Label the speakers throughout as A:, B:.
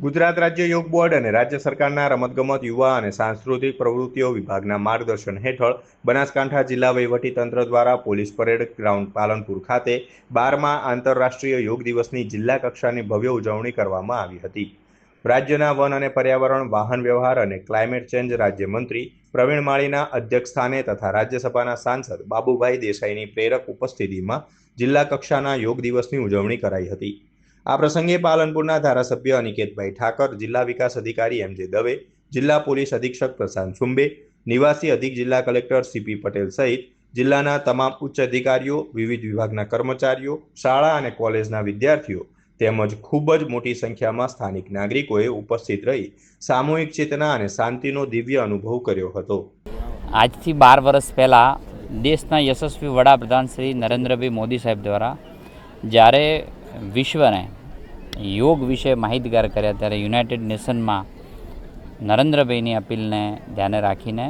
A: ગુજરાત રાજ્ય યોગ બોર્ડ અને રાજ્ય સરકારના રમતગમત યુવા અને સાંસ્કૃતિક પ્રવૃત્તિઓ વિભાગના માર્ગદર્શન હેઠળ બનાસકાંઠા જિલ્લા વહીવટીતંત્ર દ્વારા પોલીસ પરેડ ગ્રાઉન્ડ પાલનપુર ખાતે 12મા આંતરરાષ્ટ્રીય યોગ દિવસની જિલ્લા કક્ષાની ભવ્ય ઉજવણી કરવામાં આવી હતી। રાજ્યના વન અને પર્યાવરણ, વાહન વ્યવહાર અને ક્લાઇમેટ ચેન્જ રાજ્યમંત્રી પ્રવીણ માળીના અધ્યક્ષસ્થાને તથા રાજ્યસભાના સાંસદ બાબુભાઈ દેસાઈની પ્રેરક ઉપસ્થિતિમાં જિલ્લા કક્ષાના યોગ દિવસની ઉજવણી કરાઈ હતી। આ પ્રસંગે પાલનપુરના ધારાસભ્ય અનિકેતભાઈ ઠાકર, જિલ્લા વિકાસ અધિકારી એમ જે દવે, જિલ્લા પોલીસ અધિક્ષક પ્રશાંત સુંબે, નિવાસી અધિક જિલ્લા કલેક્ટર સીપી પટેલ સહિત જિલ્લાના તમામ ઉચ્ચ અધિકારીઓ, વિવિધ વિભાગના કર્મચારીઓ, શાળા અને કોલેજના વિદ્યાર્થીઓ તેમજ ખૂબ જ મોટી સંખ્યામાં સ્થાનિક નાગરિકોએ ઉપસ્થિત રહી સામૂહિક ચેતના અને શાંતિનો દિવ્ય અનુભવ કર્યો હતો।
B: આજથી 12 વર્ષ પહેલાં દેશના યશસ્વી વડાપ્રધાન શ્રી નરેન્દ્રભાઈ મોદી સાહેબ દ્વારા જ્યારે વિશ્વને યોગ વિશે માહિતગાર કર્યા ત્યારે યુનાઇટેડ નેશનમાં નરેન્દ્રભાઈની અપીલને ધ્યાને રાખીને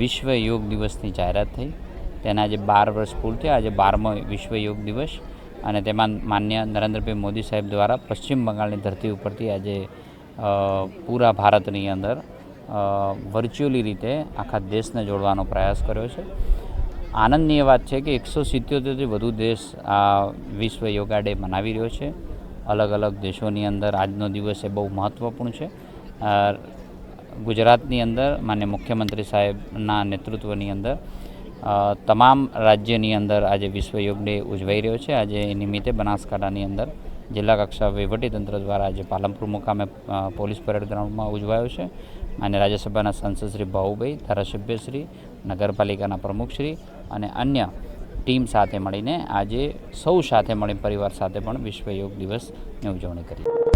B: વિશ્વ યોગ દિવસની જાહેરાત થઈ। તેના આજે 12 વર્ષ પૂર્ણ થયા। આજે 12મો વિશ્વ યોગ દિવસ અને તેમાં માન્ય નરેન્દ્રભાઈ મોદી સાહેબ દ્વારા પશ્ચિમ બંગાળની ધરતી ઉપરથી આજે પૂરા ભારતની અંદર વર્ચ્યુઅલી રીતે આખા દેશને જોડવાનો પ્રયાસ કર્યો છે। આનંદની એ વાત છે કે 177થી વધુ દેશ આ વિશ્વ યોગા ડે મનાવી રહ્યો છે। અલગ અલગ દેશોની અંદર આજનો દિવસ એ બહુ મહત્ત્વપૂર્ણ છે। ગુજરાતની અંદર માન્ય મુખ્યમંત્રી સાહેબના નેતૃત્વની અંદર તમામ રાજ્યની અંદર આજે વિશ્વ યોગ ડે ઉજવાઈ રહ્યો છે। આજે એ નિમિત્તે બનાસકાંઠાની અંદર જિલ્લા કક્ષા વહીવટીતંત્ર દ્વારા આજે પાલનપુર મુકામે પોલીસ પરેડ ગ્રાઉન્ડમાં ઉજવાયો છે। અને રાજ્યસભાના સાંસદ શ્રી બાબુભાઈ, ધારાસભ્યશ્રી, નગરપાલિકાના પ્રમુખશ્રી અને અન્ય ટીમ સાથે મળીને આજે સૌ સાથે મળી પરિવાર સાથે પણ વિશ્વ યોગ દિવસની ઉજવણી કરી।